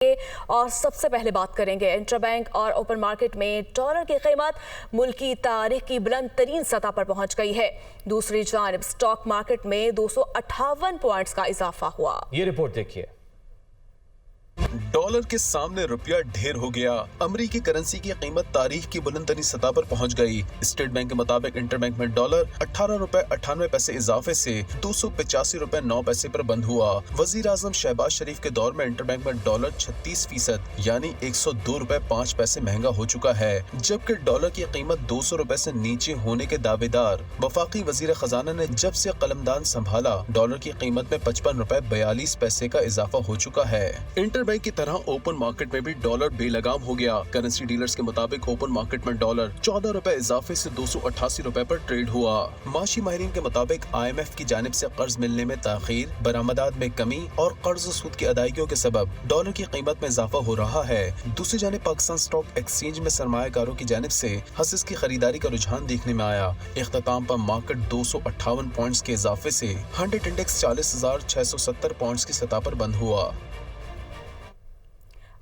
और सबसे पहले बात करेंगे इंटरबैंक और ओपन मार्केट में डॉलर की कीमत मुल्क की तारीख की बुलंद तरीन सतह पर पहुंच गई है। दूसरी जानिब स्टॉक मार्केट में 258 पॉइंट्स का इजाफा हुआ। ये रिपोर्ट देखिए। डॉलर के सामने रुपया ढेर हो गया। अमेरिकी करेंसी की कीमत तारीख की बुलंद तरीन सतह पर पहुंच गई। स्टेट बैंक के मुताबिक इंटरबैंक में डॉलर 18 रुपए 98 पैसे इजाफे से 285 रुपए 9 पैसे पर बंद हुआ। वजीर आजम शहबाज शरीफ के दौर में इंटरबैंक में डॉलर 36% यानी 102 रुपए 5 पैसे महंगा हो चुका है, जबकि डॉलर की कीमत 200 रुपए से नीचे होने के दावेदार। वफाकी वजीर खजाना ने जब से कलमदान संभाला, डॉलर की कीमत में 55 रुपए 42 पैसे का इजाफा हो चुका है। इंटरबैंक की तरह ओपन मार्केट में भी डॉलर बेलगाम हो गया। करेंसी डीलर्स के मुताबिक ओपन मार्केट में डॉलर 14 रुपए इजाफे से 288 रुपए पर ट्रेड हुआ। माशी माहिरीन के मुताबिक IMF की जानिब से कर्ज मिलने में ताखीर, बरामदात में कमी और कर्ज सूद की अदायगियों के सबब डॉलर की कीमत में इजाफा हो रहा है। दूसरी जानिब पाकिस्तान स्टॉक एक्सचेंज में सरमायाकारों की जानिब से हसीस की खरीदारी का रुझान देखने में आया। इख्तिताम पर मार्केट 258 पॉइंट्स के इजाफे से 100 इंडेक्स 40,670 पॉइंट्स की सतह पर बंद हुआ।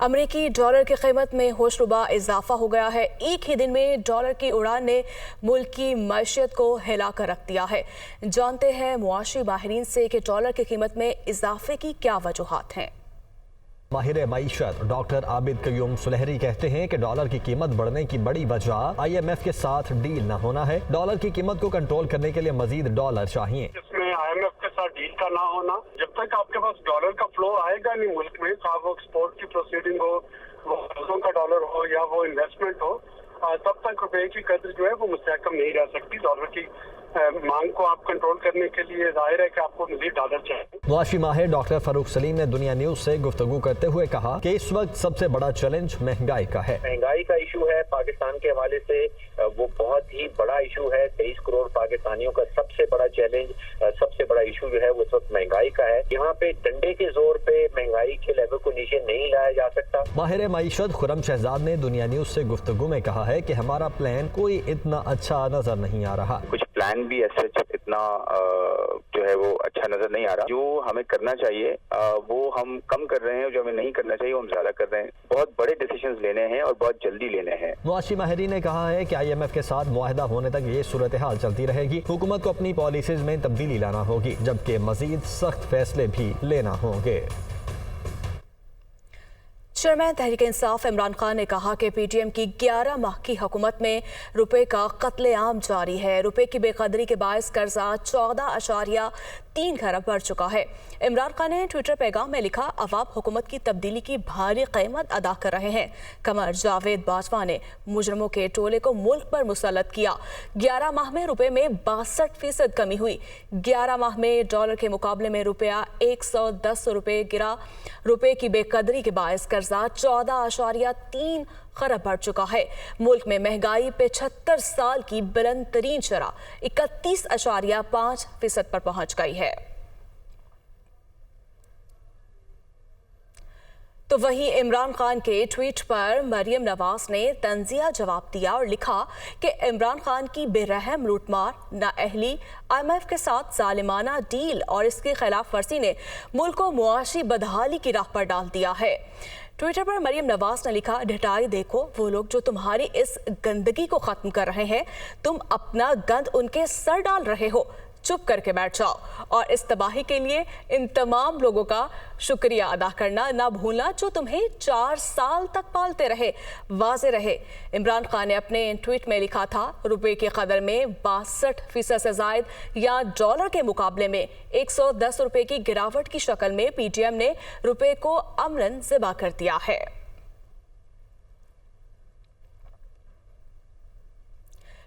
अमेरिकी डॉलर की कीमत में होशरुबा इजाफा हो गया है। एक ही दिन में डॉलर की उड़ान ने मुल्क की मईशत को हिला कर रख दिया है। जानते हैं मुआशी माहिरीन से कि डॉलर की कीमत में इजाफे की क्या वजूहात हैं। माहिर मईशत डॉक्टर आबिद कयूम सुलहरी कहते हैं कि डॉलर की कीमत बढ़ने की बड़ी वजह IMF के साथ डील न होना है। डॉलर की कीमत को कंट्रोल करने के लिए मजीद डॉलर चाहिए। इसमें IMF के साथ डील का ना होना, जब तक आपके पास डॉलर का फ्लो आएगा नहीं मुल्क में, चाहे वो एक्सपोर्ट की प्रोसीडिंग हो, वो कर्जों का डॉलर हो या वो इन्वेस्टमेंट हो, तब तक रुपए की कदर जो है वो मुस्तहकम नहीं रह सकती। डॉलर की मांग को आप कंट्रोल करने के लिए जाहिर है कि आपको मज़ीद डॉलर चाहिए। मुआशी माहिर डॉक्टर फारूक सलीम ने दुनिया न्यूज से गुफ्तगू करते हुए कहा कि इस वक्त सबसे बड़ा चैलेंज महंगाई का है। महंगाई का इशू है पाकिस्तान के हवाले से, वो बहुत ही बड़ा इशू है। 23 करोड़ पाकिस्तानियों का सबसे बड़ा चैलेंज, सबसे बड़ा इशू जो है वो इस वक्त महंगाई का है। यहाँ पे डंडे के जोर पे महंगाई के लेवल को नीचे नहीं लाया जा सकता। माहिर मईशत खुरम शहजाद ने दुनिया न्यूज से गुफ्तगू में कहा है कि हमारा प्लान कोई इतना अच्छा नजर नहीं आ रहा। कुछ प्लान भी ऐसे इतना जो है वो अच्छा नजर नहीं आ रहा। जो हमें करना चाहिए वो हम कम कर रहे हैं, जो हमें नहीं करना चाहिए वो हम ज्यादा कर रहे हैं। बहुत बड़े डिसीजंस लेने हैं और बहुत जल्दी लेने हैं। मुआशी माहिरी ने कहा है कि IMF के साथ मुआहदा होने तक ये सूरत हाल चलती रहेगी। हुकूमत को अपनी पॉलिसीज में तब्दीली लाना होगी, जबकि मजीद सख्त फैसले भी लेना होंगे। चेयरमैन तहरीक इंसाफ इमरान खान ने कहा कि PTM की 11 माह की हुकूमत में रुपए का कत्लेआम जारी है। रुपए की बेकदरी के बायस कर्जा 14.3 खरब बढ़ चुका है। इमरान खान ने ट्विटर पैगाम में लिखा, अवाम हुकूमत की तब्दीली की भारी कीमत अदा कर रहे हैं। कमर जावेद बाजवा ने मुजरमों के टोले को मुल्क पर मुसल्लत किया। 11 माह में रुपए में 62% कमी हुई। 11 माह में डॉलर के मुकाबले में रुपया 110 रुपए गिरा। रुपए की बेकदरी के बायस कर्जा 14.3 खरब बढ़ चुका है। मुल्क में महंगाई 75 साल की बुलंद तरीन शरह 31.5% पर पहुंच गई है। तो वहीं इमरान खान के ट्वीट पर मरियम नवाज ने तंजिया जवाब दिया और लिखा कि इमरान खान की बेरहम लूटमार, नाअहली, IMF के साथ जालिमाना डील और इसकी खिलाफ वर्जी ने मुल्क को मुआशी बदहाली की राह पर डाल दिया है। ट्विटर पर मरियम नवाज ने लिखा, ढटाई देखो वो लोग जो तुम्हारी इस गंदगी को खत्म कर रहे हैं। तुम अपना गंद उनके सर डाल रहे हो। चुप करके बैठ जाओ और इस तबाही के लिए इन तमाम लोगों का शुक्रिया अदा करना ना भूलना जो तुम्हें 4 साल तक पालते रहे। वाज़े रहे। इमरान खान ने अपने ट्वीट में लिखा था, रुपए की कदर में 62% से जायद या डॉलर के मुकाबले में 110 रुपए की गिरावट की शक्ल में PTM ने रुपए को अमलन ज़िबा कर दिया है।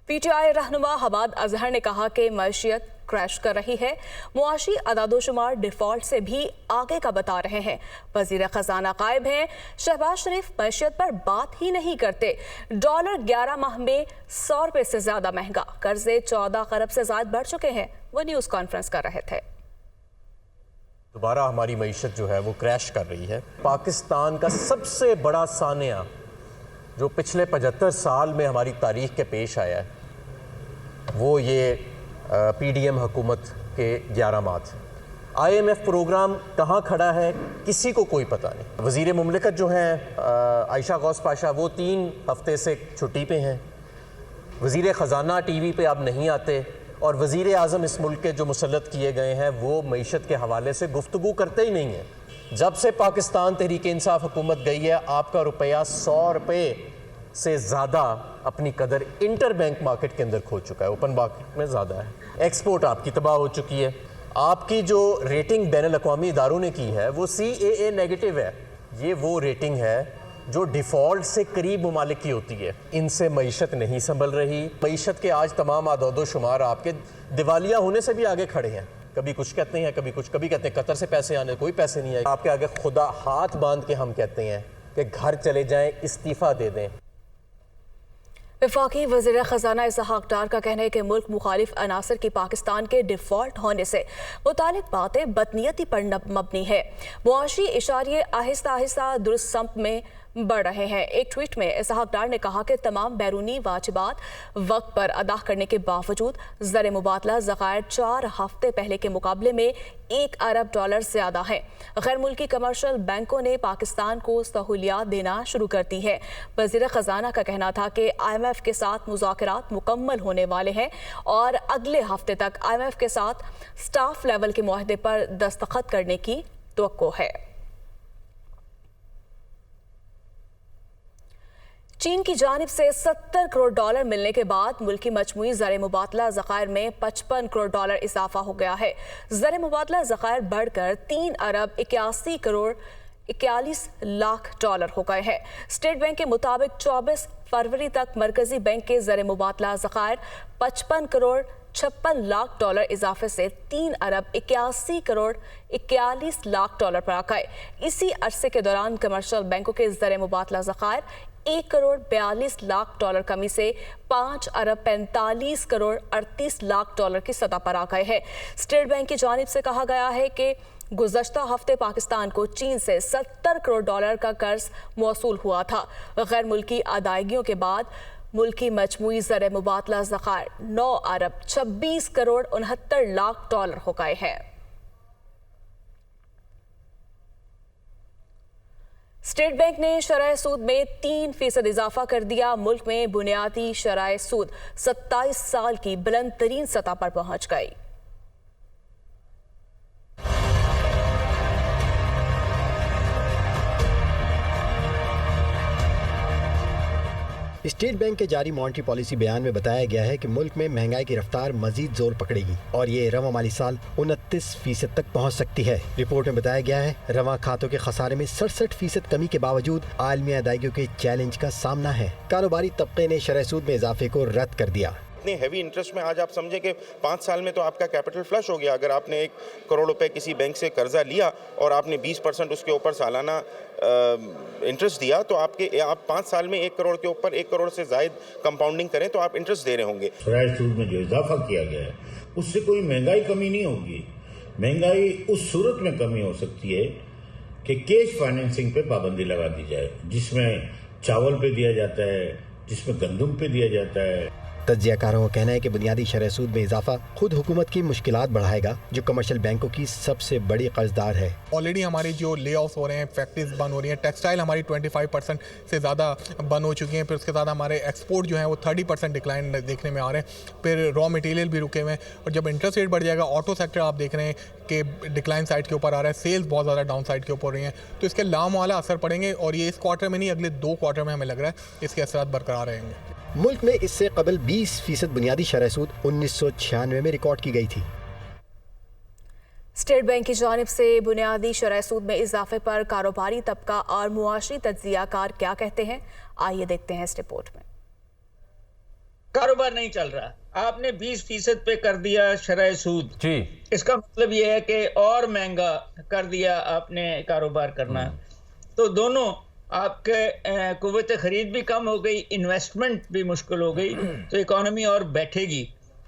PTI रहनुमा हमाद अजहर ने कहा कि मईशत क्रैश कर रही है। मुआशी अदादोशुमार डिफॉल्ट से भी आगे का बता रहे हैं। वजीर खजाना गायब हैं। शहबाज शरीफ मईशत पर बात ही नहीं करते। डॉलर 11 माह में 100 रुपए से ज्यादा महंगा, कर्जे 14 खरब से ज्यादा बढ़ चुके हैं। वो न्यूज कॉन्फ्रेंस कर रहे थे। दोबारा हमारी मईशत जो है वो क्रैश कर रही है। पाकिस्तान का सबसे बड़ा सानिया जो पिछले 75 साल में हमारी तारीख के पेश आया है वो ये PDM हुकूमत के 11 माह थे। IMF प्रोग्राम कहाँ खड़ा है किसी को कोई पता नहीं। वज़ीर मुमलिकत जो हैं आयशा गौस पाशा, वो 3 हफ्ते से छुट्टी पे हैं। वज़ीर ख़जाना टीवी पे अब नहीं आते और वज़ीर आज़म इस मुल्क के जो मुसल्लत किए गए हैं वो मईशत के हवाले से गुफ्तगू करते ही नहीं हैं। जब से पाकिस्तान तहरीक इंसाफ हुकूमत गई है, आपका रुपया 100 रुपये से ज़्यादा अपनी कदर इंटर बैंक मार्केट के अंदर खो चुका है, ओपन मार्केट में ज़्यादा है। एक्सपोर्ट आपकी तबाह हो चुकी है। आपकी जो रेटिंग बैनुल अक़वामी इदारों ने की है वो CAA नेगेटिव है। ये वो रेटिंग है जो डिफ़ॉल्ट से करीब ममालिक की होती है। इनसे मईशत नहीं संभल रही। मईशत के आज तमाम आदादो शुमार आपके दिवालिया होने से भी आगे खड़े हैं। कभी कुछ कहते हैं, कभी कहते हैं कतर से पैसे आने, कोई पैसे नहीं आए। आपके आगे खुदा हाथ बांध के हम कहते हैं कि घर चले जाएं, इस्तीफ़ा दे दें। वफाकी वज़ीर ख़जाना इसहाक़ डार का कहना है कि मुल्क मुखालिफ अनासर की पाकिस्तान के डिफ़ॉल्ट होने से मुतालिक बातें बदनीयती पर मबनी है। मुआशी इशारे आहिस्ता आहिस्ता दुरुस्त सम्त में बढ़ रहे हैं। एक ट्वीट में इसहाक़ डार ने कहा कि तमाम बैरूनी वाजिबात वक्त पर अदा करने के बावजूद ज़र मुबादला ज़खायर 4 हफ्ते पहले के मुकाबले में $1 अरब ज़्यादा हैं। गैर मुल्की कमर्शियल बैंकों ने पाकिस्तान को सहूलियात देना शुरू कर दी है। वज़ीर ख़जाना का कहना था कि IMF के साथ मुज़ाकरात मुकम्मल होने वाले हैं और अगले हफ्ते तक IMF के साथ स्टाफ लेवल के मुआहदे पर दस्तखत करने की तवक्को है। चीन की जानिब से $70 करोड़ मिलने के बाद मुल्की मजमूई ज़र मुबादला ज़खायर में $55 करोड़ इजाफा हो गया है। ज़र मुबादला ज़खायर बढ़कर $3 अरब 81 करोड़ 41 लाख हो गए हैं। स्टेट बैंक के मुताबिक 24 फरवरी तक मरकजी बैंक के ज़र मुबादला ज़खायर $55 करोड़ 56 लाख इजाफे से $3 अरब 81 करोड़ 41 लाख पर आ गए। इसी अरसे के दौरान कमर्शियल बैंकों के ज़र मुबादला ज़खायर $1 करोड़ 42 लाख कमी से $5 अरब 45 करोड़ 38 लाख की सतह पर आ गए हैं। स्टेट बैंक की जानिब से कहा गया है कि गुज़श्ता हफ्ते पाकिस्तान को चीन से $70 करोड़ का कर्ज मौसूल हुआ था। गैर मुल्की अदायगियों के बाद मुल्की मजमूई ज़र मुबादला ज़खायर $9 अरब 26 करोड़ 69 लाख हो गए हैं। स्टेट बैंक ने शरह सूद में 3% इजाफा कर दिया। मुल्क में बुनियादी शरह सूद 27 साल की बुलंद तरीन सतह पर पहुंच गई। स्टेट बैंक के जारी मॉनेटरी पॉलिसी बयान में बताया गया है कि मुल्क में महंगाई की रफ्तार मजीद जोर पकड़ेगी और ये रवा माली साल 29% तक पहुंच सकती है। रिपोर्ट में बताया गया है रवा खातों के खसारे में 67% कमी के बावजूद आलमी अदायगियों के चैलेंज का सामना है। कारोबारी तबके ने शरह सूद में इजाफे को रद्द कर दिया। इतने हैवी इंटरेस्ट में आज आप समझे कि 5 साल में तो आपका कैपिटल फ्लश हो गया। अगर आपने $1 करोड़ किसी बैंक से कर्जा लिया और आपने 20% उसके ऊपर सालाना इंटरेस्ट दिया तो आप 5 साल में 1 करोड़ के ऊपर 1 करोड़ से ज़ायद कंपाउंडिंग करें तो आप इंटरेस्ट दे रहे होंगे। शरह सूद में जो इजाफा किया गया है उससे कोई महंगाई कमी नहीं होगी। महंगाई उस सूरत में कमी हो सकती है कि कैश फाइनेंसिंग पे पाबंदी लगा दी जाए, जिसमें चावल पे दिया जाता है, जिसमें गंदम पे दिया जाता है। तज्जियाकारों का कहना है कि बुनियादी शरह सूद में इजाफा खुद हुकूमत की मुश्किलात बढ़ाएगा, जो कमर्शियल बैंकों की सबसे बड़ी कर्जदार है। ऑलरेडी हमारी जो ले ऑफ हो रहे हैं, फैक्ट्रीज बंद हो रही हैं, टेक्सटाइल हमारी 25% से ज़्यादा बंद हो चुकी हैं। फिर उसके साथ हमारे एक्सपोर्ट जो है वो 30% डिक्लाइन देखने में आ रहे हैं। फिर रॉ मटेरियल भी रुके हुए हैं और जब इंटरेस्ट रेट बढ़ जाएगा, ऑटो सेक्टर आप देख रहे हैं कि डिक्लाइन साइड के ऊपर आ रहा है, सेल्स बहुत ज़्यादा डाउन साइड के ऊपर हो रही हैं, तो इसके लामवाला असर पड़ेंगे और ये इस क्वार्टर में नहीं, अगले 2 क्वार्टर में हमें लग रहा है इसके असरात बरकरार रहेंगे। मुल्क में इससे कबल 20% बुनियादी शरह सूद 1996 में रिकॉर्ड की गई थी। स्टेट बैंक की जानिब से बुनियादी शरह सूद में इजाफे पर कारोबारी तबका और मुआशी तज्जियाकार क्या कहते हैं, आइए देखते हैं इस रिपोर्ट में। कारोबार नहीं चल रहा, आपने 20% पे कर दिया शरह सूद जी, इसका मतलब ये है कि और महंगा कर दिया आपने कारोबार करना, तो दोनों आपके कुव्वत खरीद भी कम हो गई, इन्वेस्टमेंट भी मुश्किल हो गई, तो इकोनॉमी और बैठेगी।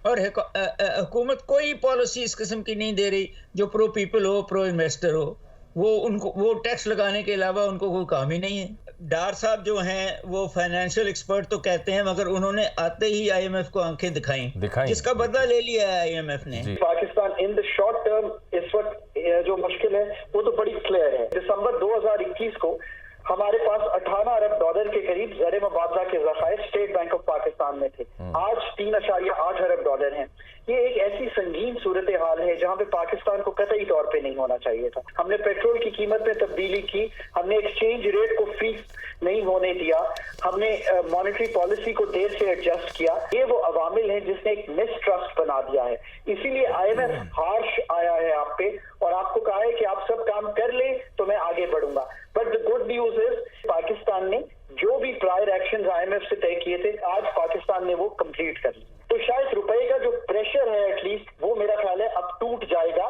और हुकूमत कोई पॉलिसी इस किस्म की नहीं दे रही जो प्रो पीपल हो, प्रो इन्वेस्टर हो। वो टैक्स लगाने के अलावा उनको कोई काम ही नहीं है। डार साहब जो हैं वो फाइनेंशियल एक्सपर्ट तो कहते हैं, मगर उन्होंने आते ही IMF को आंखें दिखाई, जिसका बदला ले लिया है IMF ने। Pakistan in the short term इस वक्त जो मुश्किल है वो तो बड़ी क्लियर है। दिसंबर 2021 को हमारे पास 18 अरब डॉलर के करीब ज़र मुबादला के ज़खायर स्टेट बैंक ऑफ पाकिस्तान में थे। आज 3.8 अरब डॉलर हैं। ये एक ऐसी संगीन सूरत हाल है जहां पे पाकिस्तान को कतई तौर पे नहीं होना चाहिए था। हमने पेट्रोल की कीमत में तब्दीली की, हमने एक्सचेंज रेट को फ्रीज नहीं होने दिया, हमने मॉनेटरी पॉलिसी को देर से एडजस्ट किया। ये वो अवामिल हैं जिसने एक मिसट्रस्ट बना दिया है। इसीलिए IMF हार्श आया है आप पे और आपको कहा है कि आप सब काम कर ले तो मैं आगे बढ़ूंगा। But the good news is Pakistan ने जो भी प्रायर एक्शंस IMF से तय किए थे, आज पाकिस्तान ने वो कंप्लीट कर लिए। तो शायद रुपए का जो प्रेशर है एटलीस्ट वो मेरा ख्याल है अब टूट जाएगा।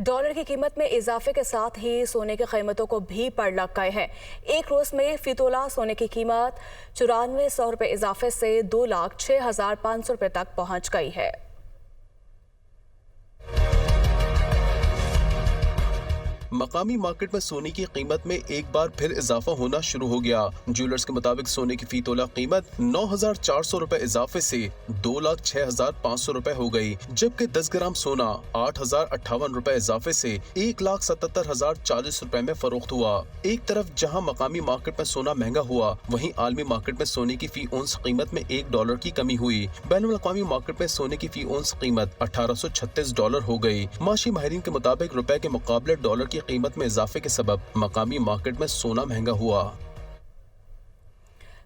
डॉलर की कीमत में इजाफे के साथ ही सोने की कीमतों को भी पड़ लग गए हैं। एक रोज में फी तोला सोने की कीमत 9400 रुपये इजाफे से 2,06,500 रुपये तक पहुंच गई है। मकामी मार्केट में सोने की कीमत में एक बार फिर इजाफा होना शुरू हो गया। ज्वेलर्स के मुताबिक सोने की फी तोला कीमत 9,400 रुपए इजाफे से 2,06,500 रुपए हो गई, जबकि 10 ग्राम सोना 8,058 रुपए इजाफे से 1,77,040 रुपए में फरोख्त हुआ। एक तरफ जहां मकामी मार्केट में सोना महंगा हुआ, वहीं आलमी मार्केट में सोने की फी औंस कीमत में $1 की कमी हुई। बैनुल अक़वामी मार्केट में सोने की फी औंस कीमत $1,836 हो गई। माशी माहिरीन के मुताबिक रुपए के मुकाबले डॉलर की कीमत में इजाफे के सबब मकामी मार्केट में सोना महंगा हुआ।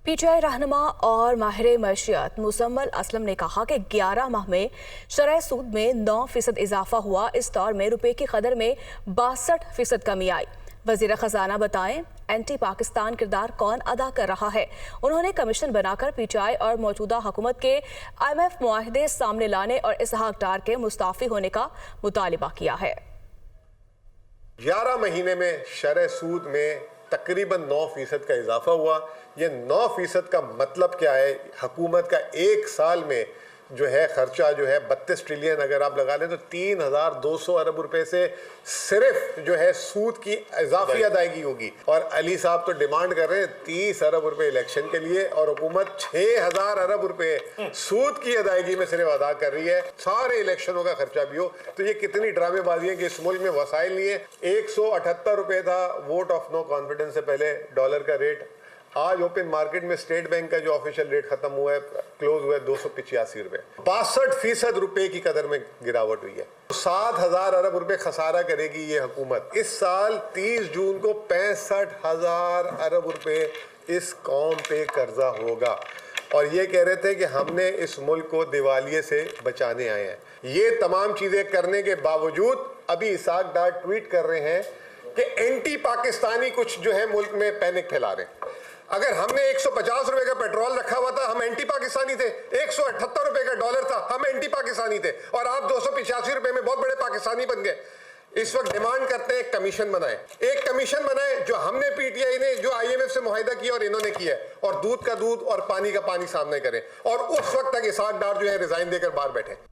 PTI रहनुमा और माहिर मईशियत मुसम्मल असलम ने कहा कि 11 माह में शरह सूद में 9% इजाफा हुआ। इस दौर में रुपए की कदर में 62% कमी आई। वजीर खजाना बताएं एंटी पाकिस्तान किरदार कौन अदा कर रहा है। उन्होंने कमीशन बनाकर PTI और मौजूदा हुकूमत के IMF मुआहदे सामने लाने और इसहाक डार के मुस्ताफी होने का मुतालिबा किया है। 11 महीने में शरह सूद में तकरीबन 9% का इजाफा हुआ। ये 9% का मतलब क्या है? हुकूमत का एक साल में जो है खर्चा जो है 32 ट्रिलियन अगर आप लगा लें तो 3,200 अरब रुपए से सिर्फ जो है सूद की इजाफी अदायगी होगी। और अली साहब तो डिमांड कर रहे हैं 30 अरब रुपए इलेक्शन के लिए और हुकूमत 6,000 अरब रुपए सूद की अदायगी में सिर्फ अदा कर रही है, सारे इलेक्शनों का खर्चा भी हो। तो ये कितनी ड्रामेबाजी है कि इस मुल्क में वसाइल नहीं है। 178 रुपए था वोट ऑफ नो कॉन्फिडेंस से पहले डॉलर का रेट। आज ओपन मार्केट में स्टेट बैंक का जो ऑफिशियल रेट खत्म हुआ है, क्लोज हुआ है 285 रुपए। 62% रुपए की कदर में गिरावट हुई है। 7,000 अरब रुपए खसारा करेगी ये हुकूमत। इस साल 30 जून को 65,000 अरब रुपए इस कौम पे कर्जा होगा। और ये कह रहे थे कि हमने इस मुल्क को दिवालिये से बचाने आए हैं। ये तमाम चीजें करने के बावजूद अभी इसहाक डार ट्वीट कर रहे हैं कि एंटी पाकिस्तानी कुछ जो है मुल्क में पैनिक फैला रहे हैं। अगर हमने 150 रुपए का पेट्रोल रखा हुआ था, हम एंटी पाकिस्तानी थे। 178 रुपए का डॉलर था, हम एंटी पाकिस्तानी थे। और आप 285 रुपए में बहुत बड़े पाकिस्तानी बन गए। इस वक्त डिमांड करते हैं कमीशन बनाए। एक कमीशन बनाए जो हमने PTI ने जो IMF से मुआहिदा किया और इन्होंने किया है, और दूध का दूध और पानी का पानी सामने करें। और उस वक्त तक इसहाक डार जो है रिजाइन देकर बाहर बैठे।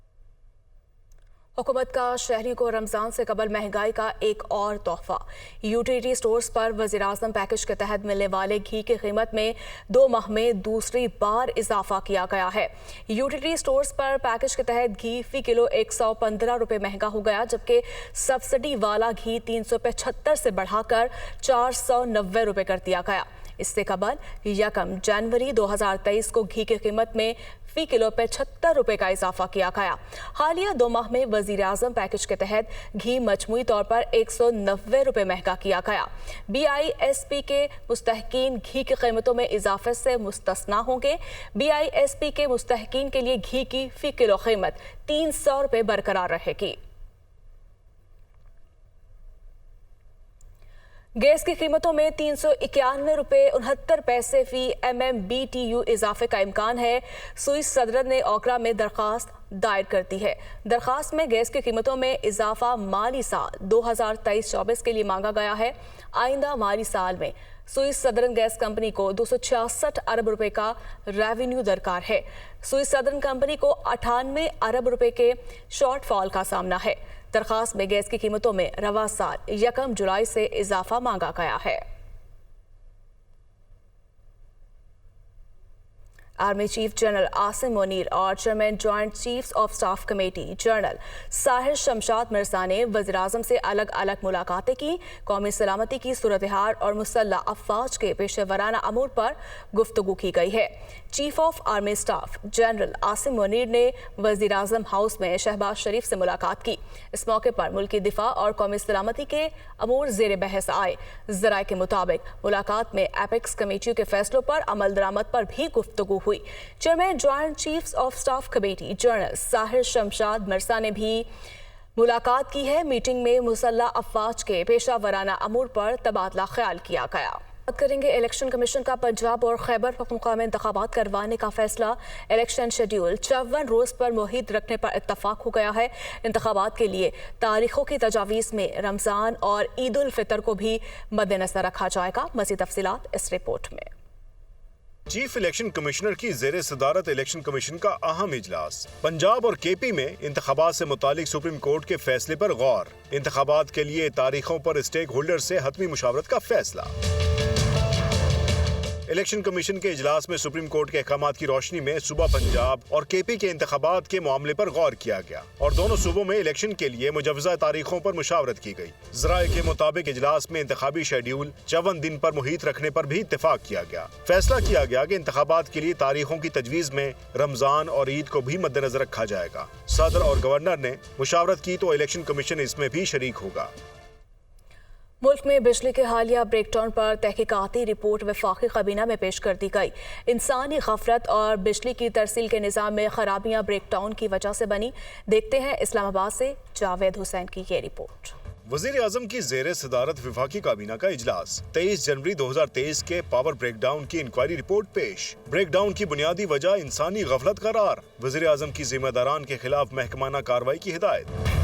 हुकूमत का शहरियों को रमजान से कबल महंगाई का एक और तोहफा। यूटिलिटी स्टोर्स पर वज़ीर-ए-आज़म पैकेज के तहत मिलने वाले घी की कीमत में 2 माह में दूसरी बार इजाफा किया गया है। यूटिलिटी स्टोर्स पर पैकेज के तहत घी फी किलो 115 रुपये महंगा हो गया, जबकि सब्सिडी वाला घी 375 से बढ़ाकर 490 रुपये कर दिया गया। इससे कबल 1 जनवरी 2023 को घी की कीमत में फी किलो 75 रुपये का इजाफा किया गया। हालिया 2 माह में वज़ीर-ए-आज़म पैकेज के तहत घी मजमूई तौर पर 190 रुपये महंगा किया गया। BISP के मुस्तहकीन घी की कीमतों में इजाफे से मुस्तस्ना होंगे। BISP के मुस्तहकीन के लिए घी की फी किलो कीमत 300 रुपये बरकरार रहेगी। गैस की कीमतों में 391 रुपये 69 पैसे फी MMBTU इजाफे का इम्कान है। स्विस सदर ने ओकरा में दरख्वास्त दायर कर दी है। दरख्वास्त में गैस की कीमतों में इजाफा माली साल 2023-24 के लिए मांगा गया है। आइंदा माली साल में स्विस सदर्न गैस कंपनी को 266 अरब रुपए का रेवेन्यू दरकार है। स्विस सदर्न कंपनी को 98 अरब रुपए के शॉर्टफॉल का सामना है। दरखास्त में गैस की कीमतों में रवा साल 1 जुलाई से इजाफा मांगा गया है। Army chief general Asim Munir और chairman joint chiefs of staff committee general Sahir Shamshad Mirza ने वज़ीर-ए-आज़म से अलग अलग मुलाकातें की। कौमी सलामती की सूरत-ए-हाल और मुसल्लह अफवाज के पेशेवराना अमूर पर गुफ्तगू की गई है। Chief of army staff general Asim Munir ने वज़ीर-ए-आज़म हाउस में शहबाज शरीफ से मुलाकात की। इस मौके पर मुल्की दिफा और कौमी सलामती के अमूर ज़ेर बहस आए। ज़राए के मुताबिक मुलाकात में एपेक्स कमेटियों के फैसलों पर अमल दरामद पर भी गुफ्तगू हुई। Chairman joint chiefs of staff committee general Sahir Shamshad Mirza ने भी मुलाकात की है। मीटिंग में मुसल्लह अफवाज के पेशा वराना अमूर पर तबादला ख्याल किया गया। बात करेंगे इलेक्शन कमीशन का पंजाब और खैबर पख्तूनख्वा में इंतखाबात करवाने का फैसला। इलेक्शन शेड्यूल 54 रोज पर मुहित रखने पर इत्तफाक हो गया है। इंतखाबात के लिए तारीखों की तजावीज़ में रमज़ान और ईद उल फितर को भी मद्देनजर रखा जाएगा। मज़ीद तफसीलात इस रिपोर्ट में। चीफ इलेक्शन कमिश्नर की ज़ेरे सदारत इलेक्शन कमीशन का अहम इजलास। पंजाब और केपी में इंतखाबात से मुतालिक सुप्रीम कोर्ट के फैसले पर गौर। इंतखाबात के लिए तारीखों पर स्टेक होल्डर से हतमी मुशावरत का फैसला। इलेक्शन कमीशन के इजलास में सुप्रीम कोर्ट के अहकामात की रोशनी में सुबह पंजाब और केपी के इंतखाबात के मामले पर गौर किया गया और दोनों सूबों में इलेक्शन के लिए मुजवजा तारीखों पर मुशावरत की गई। ज़राए के मुताबिक इजलास में इंतखाबी शेड्यूल 54 दिन पर मुहित रखने पर भी इत्तेफाक किया गया। फैसला किया गया कि इंतखाबात के लिए तारीखों की तजवीज़ में रमजान और ईद को भी मद्देनजर रखा जाएगा। सदर और गवर्नर ने मुशावरत की तो इलेक्शन कमीशन इसमें भी शरीक होगा। मुल्क में बिजली के हालिया ब्रेकडाउन पर तहकीकाती रिपोर्ट वफाकी काबीना में पेश कर दी गई। इंसानी गफलत और बिजली की तरसील के निज़ाम में खराबियां ब्रेकडाउन की वजह से बनी। देखते हैं इस्लामाबाद से जावेद हुसैन की ये रिपोर्ट। वज़ीर-ए-आज़म की ज़ेरे सदारत वफाकी काबीना का इजलास। 23 जनवरी 2023 के पावर ब्रेकडाउन की इंक्वायरी रिपोर्ट पेश। ब्रेकडाउन की बुनियादी वजह इंसानी गफलत करार। वज़ीर-ए-आज़म की जिम्मेदारान के खिलाफ महकमाना कार्रवाई की हिदायत।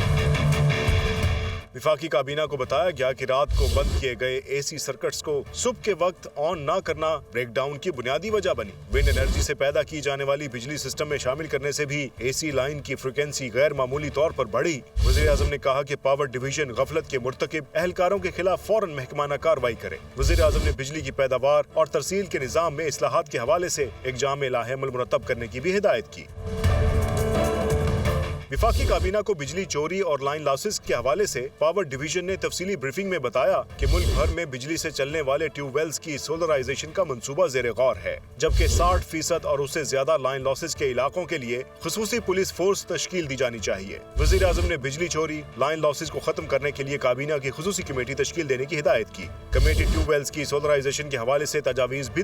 विफाकी काबीना को बताया गया कि रात को बंद किए गए एसी सर्किट्स को सुबह के वक्त ऑन न करना ब्रेकडाउन की बुनियादी वजह बनी। विंड एनर्जी से पैदा की जाने वाली बिजली सिस्टम में शामिल करने से भी एसी लाइन की फ्रिक्वेंसी गैर मामूली तौर पर बढ़ी। वज़ीर-ए-आज़म ने कहा कि पावर डिवीजन गफलत के मुर्तकिब एहलकारों के खिलाफ फौरन महकमाना कार्रवाई करे। वज़ीर-ए-आज़म ने बिजली की पैदावार और तरसील के निज़ाम में इस्लाहात के हवाले से एक जामे लाहेमल मुरतब करने की भी हिदायत की। विफाकी काबीना को बिजली चोरी और लाइन लॉसेस के हवाले से पावर डिवीजन ने तफसीली ब्रीफिंग में बताया कि मुल्क भर में बिजली से चलने वाले ट्यूबवेल्स की सोलराइजेशन का मंसूबा ज़ेरे गौर है, जबकि 60% और उससे ज्यादा लाइन लॉसेस के इलाकों के लिए खुसूसी पुलिस फोर्स तश्कील दी जानी चाहिए। वज़ीर-ए-आज़म ने बिजली चोरी, लाइन लॉसेस को खत्म करने के लिए काबीना की खुसूसी कमेटी तश्कील देने की हिदायत की। कमेटी ट्यूबवेल्स की सोलराइजेशन के हवाले से तजावीज़ भी